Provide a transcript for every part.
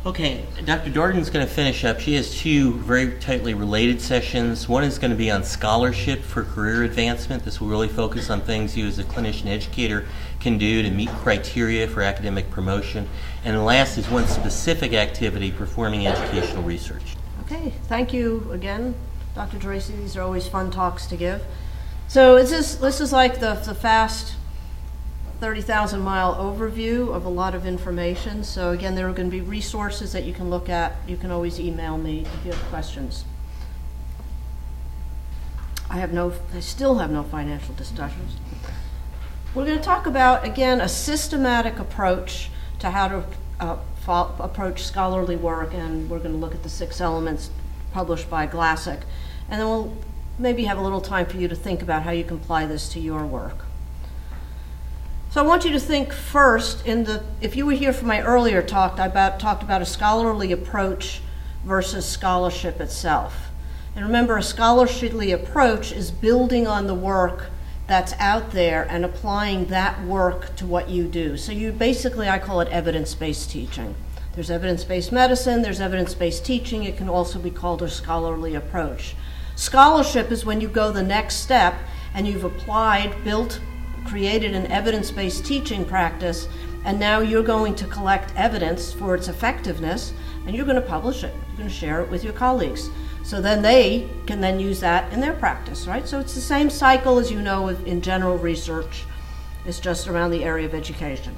Okay, Dr. Darden's going to finish up. She has two very tightly related sessions. One is going to be on scholarship for career advancement. This will really focus on things you as a clinician educator can do to meet criteria for academic promotion. And the last is one specific activity, performing educational research. Okay, thank you again, Dr. Tracy. These are always fun talks to give. So this is like the fast 30,000-mile overview of a lot of information. So again, there are going to be resources that you can look at. You can always email me if you have questions. I still have no financial discussions. We're going to talk about, again, a systematic approach to how to approach scholarly work, and we're going to look at the 6 elements published by Glassick. And then we'll maybe have a little time for you to think about how you can apply this to your work. So I want you to think first, if you were here for my earlier talk, I talked about a scholarly approach versus scholarship itself. And remember, a scholarly approach is building on the work that's out there and applying that work to what you do. So I call it evidence-based teaching. There's evidence-based medicine, there's evidence-based teaching. It can also be called a scholarly approach. Scholarship is when you go the next step and you've created an evidence-based teaching practice, and now you're going to collect evidence for its effectiveness, and you're going to publish it. You're going to share it with your colleagues. So then they can then use that in their practice, right? So it's the same cycle as you know in general research. It's just around the area of education.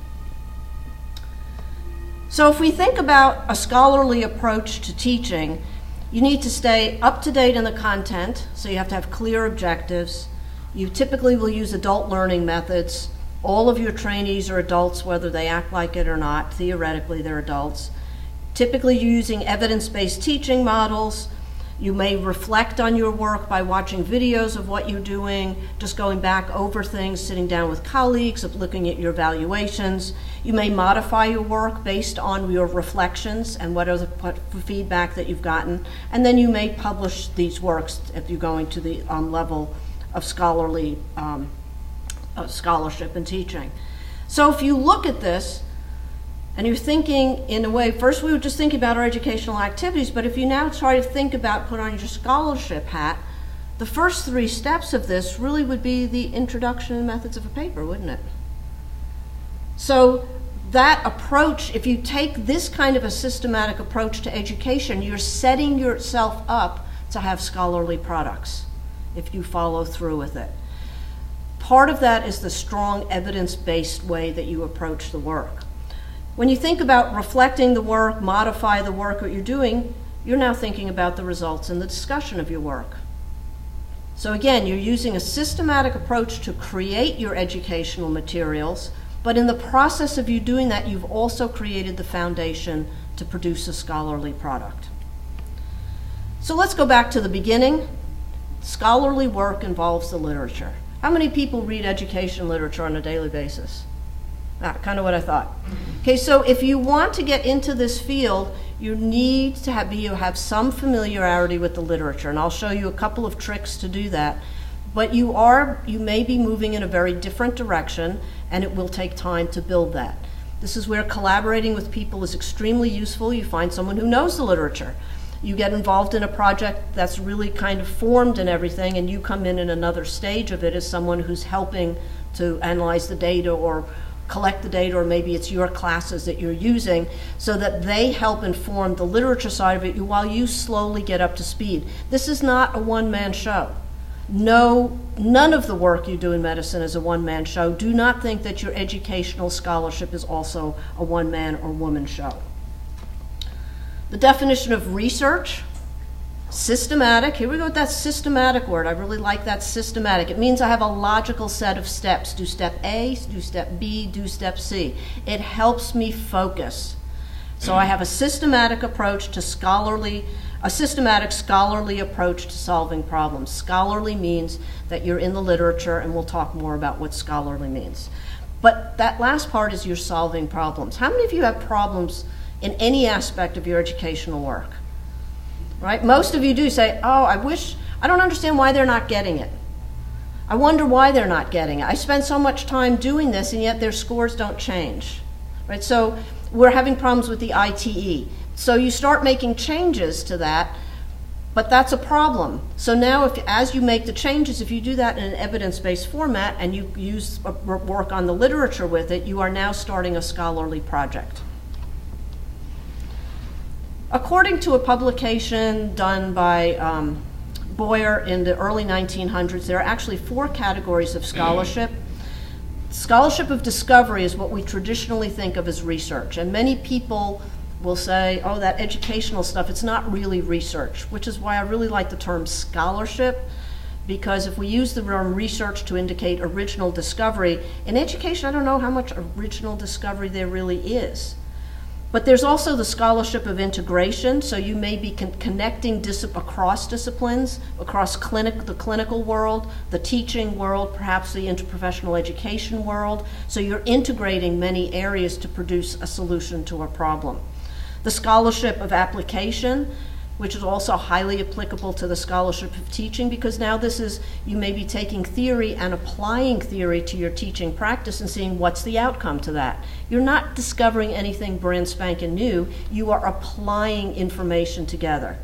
So if we think about a scholarly approach to teaching, you need to stay up to date in the content, so you have to have clear objectives. You typically will use adult learning methods. All of your trainees are adults, whether they act like it or not. Theoretically, they're adults. Typically, you're using evidence-based teaching models. You may reflect on your work by watching videos of what you're doing, just going back over things, sitting down with colleagues, looking at your evaluations. You may modify your work based on your reflections and what feedback that you've gotten. And then you may publish these works if you're going to the level of scholarship and teaching. So if you look at this and you're thinking in a way, first we were just thinking about our educational activities, but if you now try to think about put on your scholarship hat, the first 3 steps of this really would be the introduction and methods of a paper, wouldn't it? So that approach, if you take this kind of a systematic approach to education, you're setting yourself up to have scholarly products if you follow through with it. Part of that is the strong evidence-based way that you approach the work. When you think about reflecting the work, modify the work that you're doing, you're now thinking about the results and the discussion of your work. So again, you're using a systematic approach to create your educational materials, but in the process of you doing that, you've also created the foundation to produce a scholarly product. So let's go back to the beginning. Scholarly work involves the literature. How many people read education literature on a daily basis? Kind of what I thought. Okay, so if you want to get into this field, you need to have some familiarity with the literature, and I'll show you a couple of tricks to do that. But you may be moving in a very different direction, and it will take time to build that. This is where collaborating with people is extremely useful. You find someone who knows the literature. You get involved in a project that's really kind of formed and everything, and you come in another stage of it as someone who's helping to analyze the data or collect the data, or maybe it's your classes that you're using, so that they help inform the literature side of it while you slowly get up to speed. This is not a one-man show. No, none of the work you do in medicine is a one-man show. Do not think that your educational scholarship is also a one-man or woman show. The definition of research, systematic. Here we go with that systematic word. I really like that systematic. It means I have a logical set of steps. Do step A, do step B, do step C. It helps me focus. So I have a systematic approach to a systematic scholarly approach to solving problems. Scholarly means that you're in the literature, and we'll talk more about what scholarly means. But that last part is you're solving problems. How many of you have problems in any aspect of your educational work? Right? Most of you do say, oh, I don't understand why they're not getting it. I wonder why they're not getting it. I spend so much time doing this, and yet their scores don't change. Right? So we're having problems with the ITE. So you start making changes to that, but that's a problem. So now as you make the changes, if you do that in an evidence-based format and you work on the literature with it, you are now starting a scholarly project. According to a publication done by Boyer in the early 1900s, there are actually 4 categories of scholarship. Scholarship of discovery is what we traditionally think of as research, and many people will say, oh, that educational stuff, it's not really research, which is why I really like the term scholarship, because if we use the term research to indicate original discovery, in education I don't know how much original discovery there really is. But there's also the scholarship of integration, so you may be connecting across disciplines, across the clinical world, the teaching world, perhaps the interprofessional education world, so you're integrating many areas to produce a solution to a problem. The scholarship of application, which is also highly applicable to the scholarship of teaching, because now you may be taking theory and applying theory to your teaching practice and seeing what's the outcome to that. You're not discovering anything brand spanking new, you are applying information together.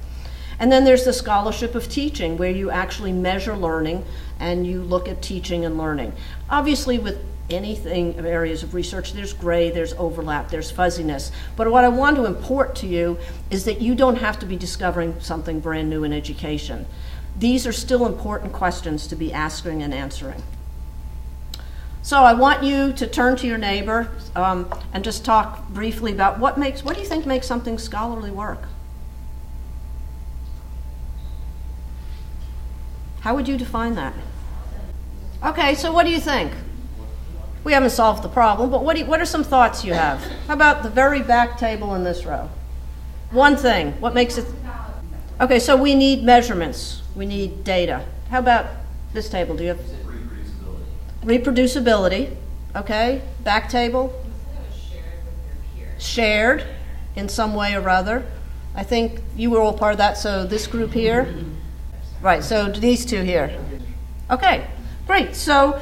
And then there's the scholarship of teaching, where you actually measure learning and you look at teaching and learning. Obviously with anything of areas of research, there's gray, there's overlap, there's fuzziness. But what I want to import to you is that you don't have to be discovering something brand new in education. These are still important questions to be asking and answering. So I want you to turn to your neighbor and just talk briefly about what do you think makes something scholarly work? How would you define that? Okay, so what do you think? We haven't solved the problem, but what are some thoughts you have? How about the very back table in this row? One thing, what makes it? Okay, so we need measurements. We need data. How about this table? Do you have? Reproducibility. Okay, back table? Shared in some way or other. I think you were all part of that, so this group here? Right, so these two here. Okay, great. So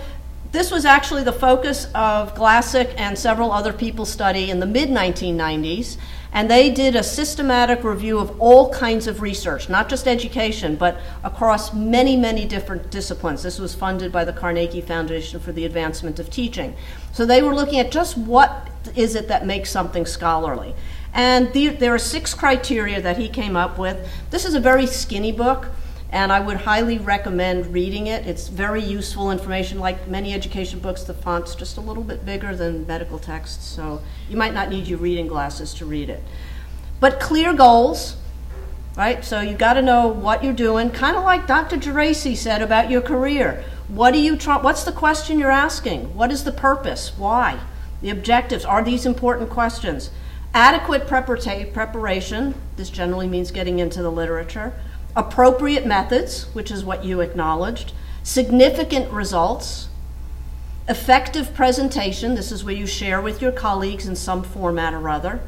this was actually the focus of Glassick and several other people's study in the mid-1990s, and they did a systematic review of all kinds of research, not just education, but across many, many different disciplines. This was funded by the Carnegie Foundation for the Advancement of Teaching. So they were looking at just what is it that makes something scholarly. And there are 6 criteria that he came up with. This is a very skinny book, and I would highly recommend reading it. It's very useful information. Like many education books, the font's just a little bit bigger than medical texts, so you might not need your reading glasses to read it. But clear goals, right? So you got to know what you're doing, kind of like Dr. Geraci said about your career. What's the question you're asking? What is the purpose? Why? The objectives. Are these important questions? Adequate preparation. This generally means getting into the literature. Appropriate methods, which is what you acknowledged, significant results, effective presentation, this is where you share with your colleagues in some format or other,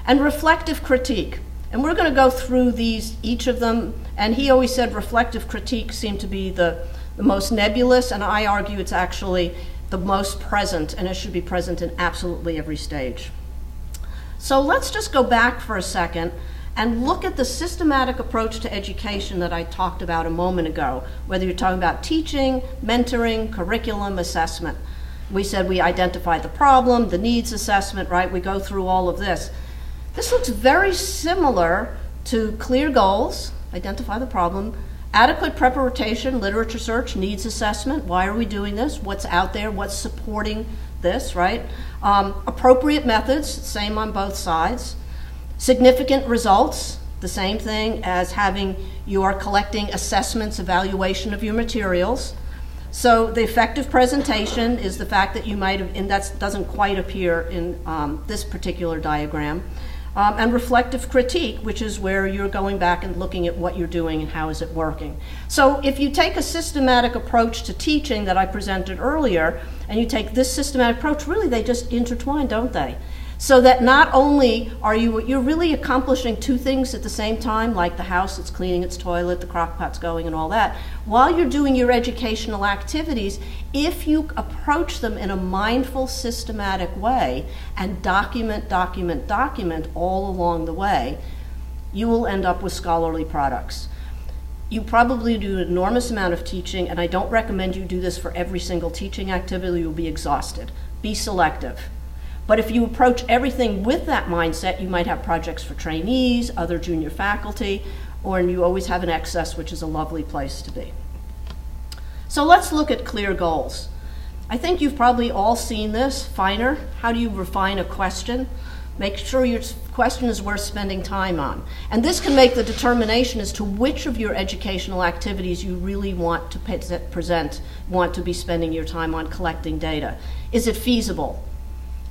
and reflective critique. And we're going to go through each of them, and he always said reflective critique seemed to be the most nebulous, and I argue it's actually the most present, and it should be present in absolutely every stage. So let's just go back for a second and look at the systematic approach to education that I talked about a moment ago, whether you're talking about teaching, mentoring, curriculum, assessment. We said we identify the problem, the needs assessment, right? We go through all of this. This looks very similar to clear goals, identify the problem, adequate preparation, literature search, needs assessment, why are we doing this, what's out there, what's supporting this, right? Appropriate methods, same on both sides. Significant results, the same thing as you are collecting assessments, evaluation of your materials. So the effective presentation is the fact that you might have, and that doesn't quite appear in this particular diagram. And reflective critique, which is where you're going back and looking at what you're doing and how is it working. So if you take a systematic approach to teaching that I presented earlier, and you take this systematic approach, really they just intertwine, don't they? So that not only are you're really accomplishing two things at the same time, like the house that's cleaning its toilet, the crock pot's going and all that, while you're doing your educational activities, if you approach them in a mindful, systematic way and document all along the way, you will end up with scholarly products. You probably do an enormous amount of teaching, and I don't recommend you do this for every single teaching activity. You'll be exhausted. Be selective. But if you approach everything with that mindset, you might have projects for trainees, other junior faculty, or you always have an excess, which is a lovely place to be. So let's look at clear goals. I think you've probably all seen this. Finer, how do you refine a question? Make sure your question is worth spending time on. And this can make the determination as to which of your educational activities you really want to want to be spending your time on collecting data. Is it feasible?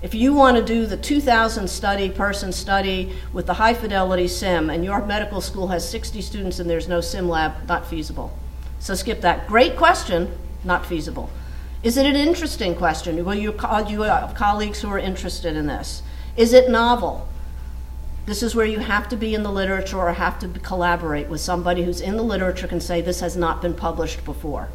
If you want to do the 2,000 person study with the high fidelity sim and your medical school has 60 students and there's no sim lab, not feasible. So skip that. Great question, not feasible. Is it an interesting question? Will you have colleagues who are interested in this? Is it novel? This is where you have to be in the literature or have to collaborate with somebody who's in the literature can say this has not been published before.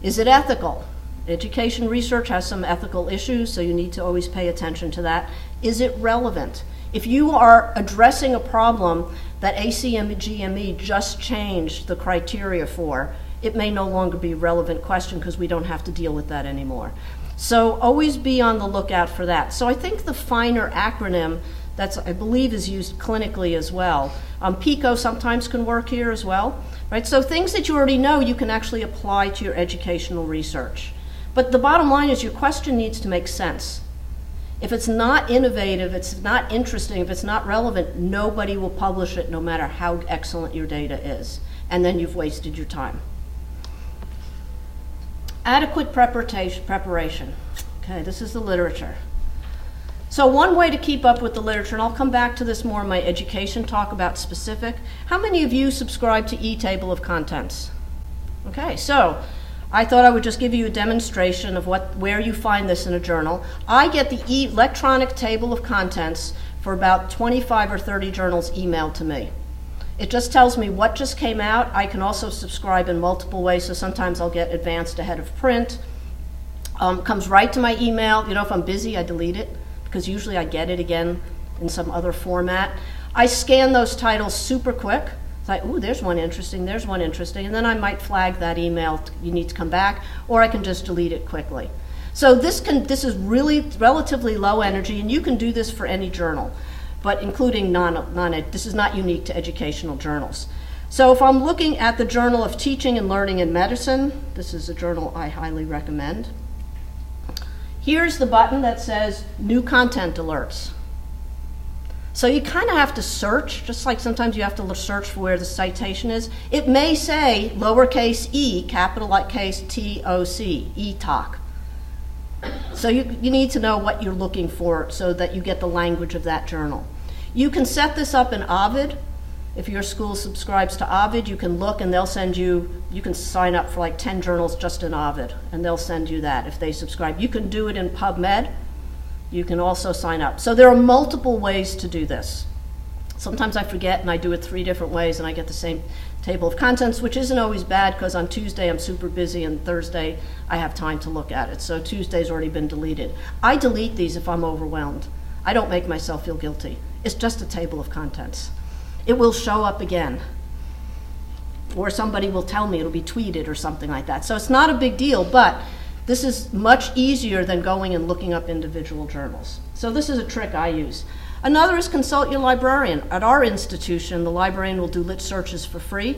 Is it ethical? Education research has some ethical issues, so you need to always pay attention to that. Is it relevant? If you are addressing a problem that ACMGME just changed the criteria for, it may no longer be a relevant question because we don't have to deal with that anymore. So always be on the lookout for that. So I think the Finer acronym that's, I believe, is used clinically as well. PICO sometimes can work here as well, right? So things that you already know you can actually apply to your educational research. But the bottom line is your question needs to make sense. If it's not innovative, it's not interesting, if it's not relevant, nobody will publish it no matter how excellent your data is. And then you've wasted your time. Adequate preparation. Okay, this is the literature. So one way to keep up with the literature, and I'll come back to this more in my education talk about specific. How many of you subscribe to e-table of contents? Okay, so I thought I would just give you a demonstration of where you find this in a journal. I get the electronic table of contents for about 25 or 30 journals emailed to me. It just tells me what just came out. I can also subscribe in multiple ways, so sometimes I'll get advanced ahead of print. Comes right to my email. You know, if I'm busy, I delete it, because usually I get it again in some other format. I scan those titles super quick. It's like, ooh, there's one interesting, and then I might flag that email, you need to come back, or I can just delete it quickly. So this is really relatively low energy, and you can do this for any journal, but including this is not unique to educational journals. So if I'm looking at the Journal of Teaching and Learning in Medicine, this is a journal I highly recommend. Here's the button that says New Content Alerts. So you kind of have to search, just like sometimes you have to search for where the citation is. It may say lowercase e, capital-case T-O-C, ETOC. So you need to know what you're looking for so that you get the language of that journal. You can set this up in Ovid. If your school subscribes to Ovid, you can look and they'll send you can sign up for like 10 journals just in Ovid, and they'll send you that if they subscribe. You can do it in PubMed. You can also sign up. So there are multiple ways to do this. Sometimes I forget and I do it 3 different ways and I get the same table of contents, which isn't always bad because on Tuesday I'm super busy and Thursday I have time to look at it. So Tuesday's already been deleted. I delete these if I'm overwhelmed. I don't make myself feel guilty. It's just a table of contents. It will show up again. Or somebody will tell me, it'll be tweeted or something like that. So it's not a big deal, but this is much easier than going and looking up individual journals. So this is a trick I use. Another is consult your librarian. At our institution, the librarian will do lit searches for free,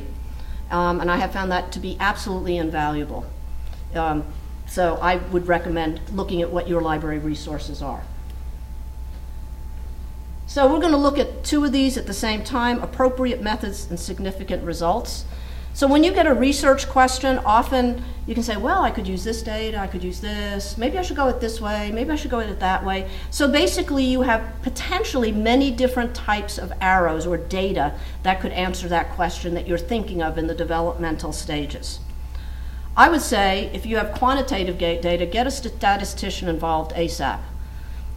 and I have found that to be absolutely invaluable. So I would recommend looking at what your library resources are. So we're going to look at 2 of these at the same time, appropriate methods and significant results. So when you get a research question, often you can say, well, I could use this data, I could use this, maybe I should go it this way, maybe I should go it that way. So basically you have potentially many different types of arrows or data that could answer that question that you're thinking of in the developmental stages. I would say if you have quantitative data, get a statistician involved ASAP.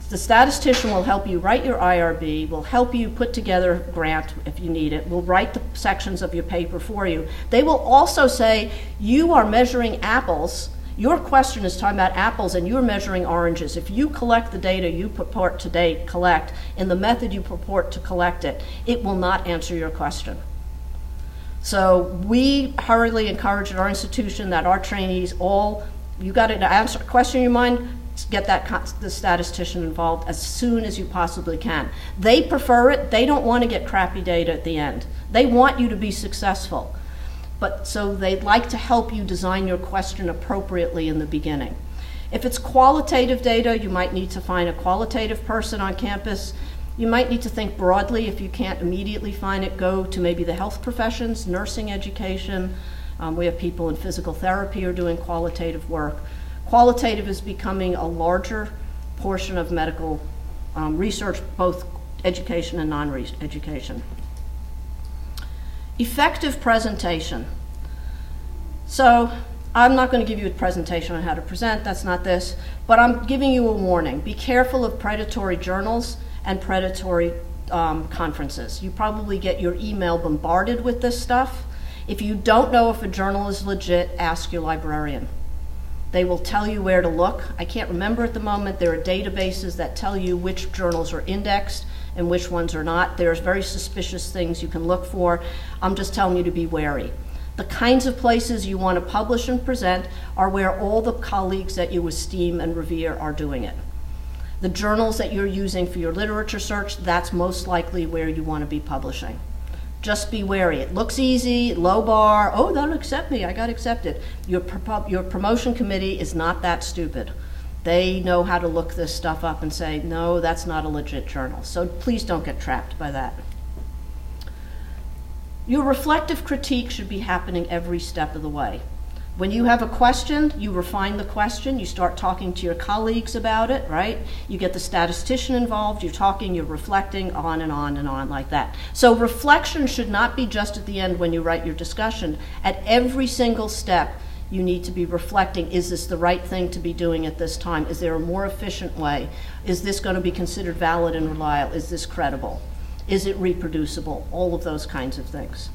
The statistician will help you write your IRB, will help you put together a grant if you need it, will write the sections of your paper for you. They will also say, you are measuring apples. Your question is talking about apples and you're measuring oranges. If you collect the data you purport to collect in the method you purport to collect it, it will not answer your question. So we hurriedly encourage at our institution that our trainees you got to answer a question in your mind, get the statistician involved as soon as you possibly can. They prefer it. They don't want to get crappy data at the end. They want you to be successful. But so they'd like to help you design your question appropriately in the beginning. If it's qualitative data, you might need to find a qualitative person on campus. You might need to think broadly. If you can't immediately find it, go to maybe the health professions, nursing education. We have people in physical therapy who are doing qualitative work. Qualitative is becoming a larger portion of medical research, both education and non-education. Effective presentation. So I'm not going to give you a presentation on how to present, that's not this, but I'm giving you a warning. Be careful of predatory journals and predatory conferences. You probably get your email bombarded with this stuff. If you don't know if a journal is legit, ask your librarian. They will tell you where to look. I can't remember at the moment. There are databases that tell you which journals are indexed and which ones are not. There's very suspicious things you can look for. I'm just telling you to be wary. The kinds of places you want to publish and present are where all the colleagues that you esteem and revere are doing it. The journals that you're using for your literature search, that's most likely where you want to be publishing. Just be wary. It looks easy, low bar. Oh, they'll accept me. I got accepted. Your promotion committee is not that stupid. They know how to look this stuff up and say, no, that's not a legit journal. So please don't get trapped by that. Your reflective critique should be happening every step of the way. When you have a question, you refine the question, you start talking to your colleagues about it, right? You get the statistician involved, you're talking, you're reflecting, on and on and on like that. So reflection should not be just at the end when you write your discussion. At every single step, you need to be reflecting, is this the right thing to be doing at this time? Is there a more efficient way? Is this going to be considered valid and reliable? Is this credible? Is it reproducible? All of those kinds of things.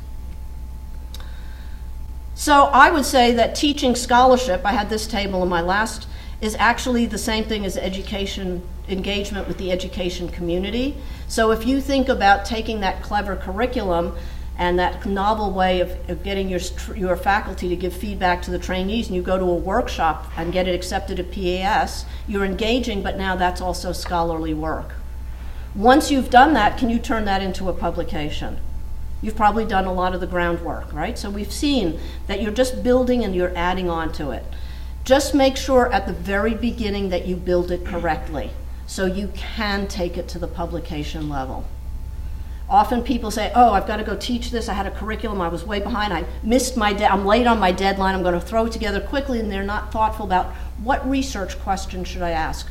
So I would say that teaching scholarship, I had this table in my last, is actually the same thing as education engagement with the education community. So if you think about taking that clever curriculum and that novel way of getting your faculty to give feedback to the trainees, and you go to a workshop and get it accepted at PAS, you're engaging, but now that's also scholarly work. Once you've done that, can you turn that into a publication? You've probably done a lot of the groundwork, right? So we've seen that you're just building and you're adding on to it. Just make sure at the very beginning that you build it correctly so you can take it to the publication level. Often people say, oh, I've got to go teach this. I had a curriculum. I was way behind. I missed I'm late on my deadline. I'm going to throw it together quickly, and they're not thoughtful about what research question should I ask?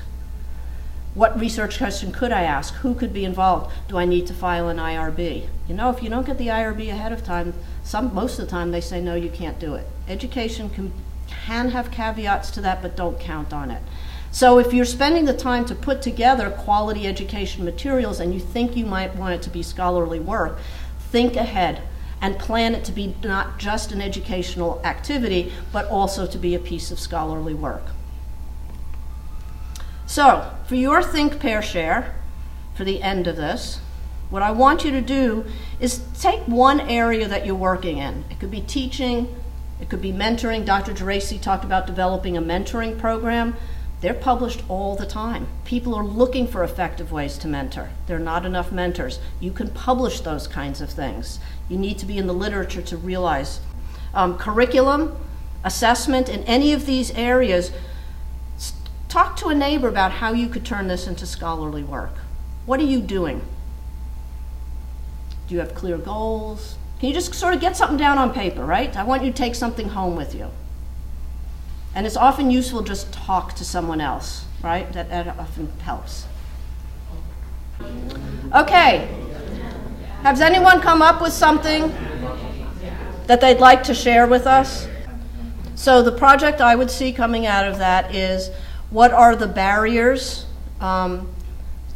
What research question could I ask? Who could be involved? Do I need to file an IRB? You know, if you don't get the IRB ahead of time, most of the time they say, no, you can't do it. Education can have caveats to that, but don't count on it. So if you're spending the time to put together quality education materials and you think you might want it to be scholarly work, think ahead and plan it to be not just an educational activity, but also to be a piece of scholarly work. So, for your think, pair, share, for the end of this, what I want you to do is take one area that you're working in. It could be teaching, it could be mentoring. Dr. Geraci talked about developing a mentoring program. They're published all the time. People are looking for effective ways to mentor. There are not enough mentors. You can publish those kinds of things. You need to be in the literature to realize. Curriculum, assessment, in any of these areas, talk to a neighbor about how you could turn this into scholarly work. What are you doing? Do you have clear goals? Can you just sort of get something down on paper, right? I want you to take something home with you. And it's often useful just talk to someone else, right? That often helps. Okay. Has anyone come up with something that they'd like to share with us? So the project I would see coming out of that is, what are the barriers?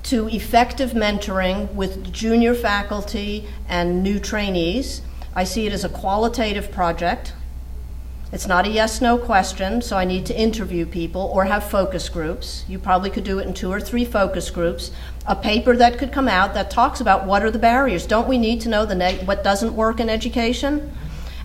to effective mentoring with junior faculty and new trainees. I see it as a qualitative project. It's not a yes/no question, so I need to interview people or have focus groups. You probably could do it in 2 or 3 focus groups. A paper that could come out that talks about what are the barriers. Don't we need to know what doesn't work in education?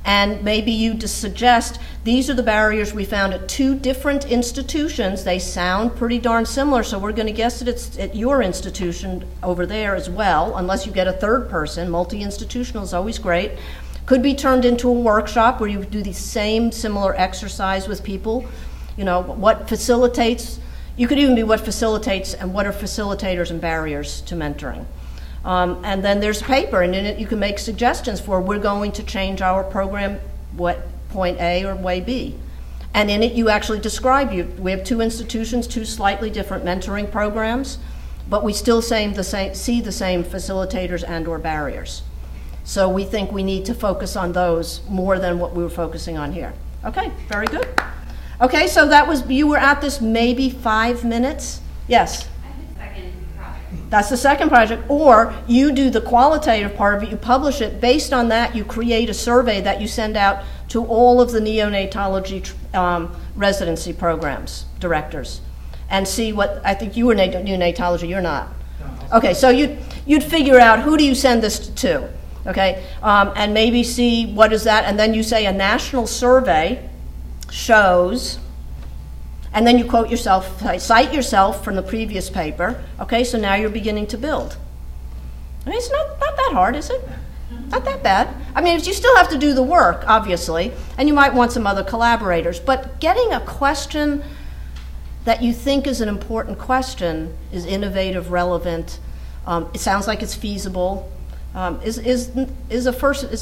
And maybe you just suggest these are the barriers we found at 2 different institutions. They sound pretty darn similar, so we're going to guess that it's at your institution over there as well, unless you get a third person. Multi-institutional is always great. Could be turned into a workshop where you do the same similar exercise with people. You know, what facilitates, you could even be what facilitates and what are facilitators and barriers to mentoring. And then there's paper, and in it you can make suggestions for we're going to change our program, what point A or way B. And in it you actually describe, we have 2 institutions, 2 slightly different mentoring programs, but we still see the same facilitators and or barriers. So we think we need to focus on those more than what we were focusing on here. Okay, very good. Okay, so that was, you were at this maybe 5 minutes? Yes? That's the second project. Or you do the qualitative part of it, you publish it. Based on that, you create a survey that you send out to all of the neonatology residency programs, directors, and see what, I think you were neonatology, you're not. Okay, so you'd figure out who do you send this to, okay? And maybe see what is that, and then you say a national survey shows, and then you quote yourself, cite yourself from the previous paper. Okay, so now you're beginning to build. I mean, it's not that hard, is it? Not that bad. I mean, you still have to do the work, obviously, and you might want some other collaborators, but getting a question that you think is an important question, is innovative, relevant, it sounds like it's feasible, is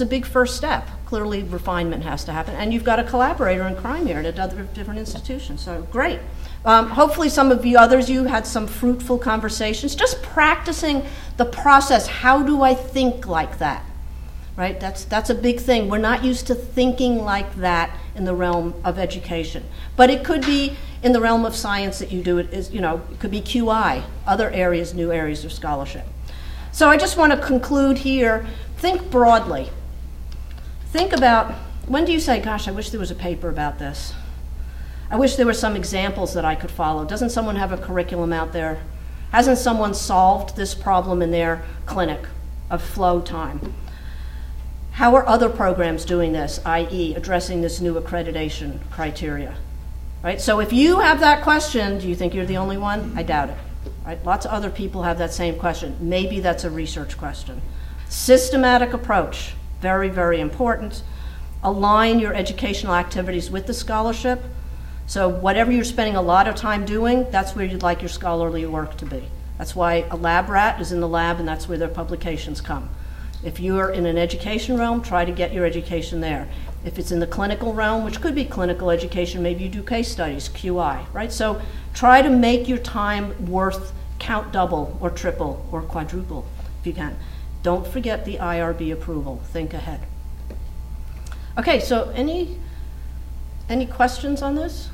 a big first step. Clearly, refinement has to happen, and you've got a collaborator in crime here at other different institutions. So great. Hopefully, some of you others, you had some fruitful conversations, just practicing the process. How do I think like that? Right? That's a big thing. We're not used to thinking like that in the realm of education, but it could be in the realm of science that you do it. Is, you know, it could be QI, other areas, new areas of scholarship. So I just want to conclude here. Think broadly. Think about, when do you say, gosh, I wish there was a paper about this? I wish there were some examples that I could follow. Doesn't someone have a curriculum out there? Hasn't someone solved this problem in their clinic of flow time? How are other programs doing this, i.e. addressing this new accreditation criteria? Right? So if you have that question, do you think you're the only one? I doubt it. Right? Lots of other people have that same question. Maybe that's a research question. Systematic approach, very, very important. Align your educational activities with the scholarship. So whatever you're spending a lot of time doing, that's where you'd like your scholarly work to be. That's why a lab rat is in the lab, and that's where their publications come. If you're in an education realm, try to get your education there. If it's in the clinical realm, which could be clinical education, maybe you do case studies, QI, right? So try to make your time worth, count double or triple or quadruple if you can. Don't forget the IRB approval. Think ahead. Okay, so any questions on this?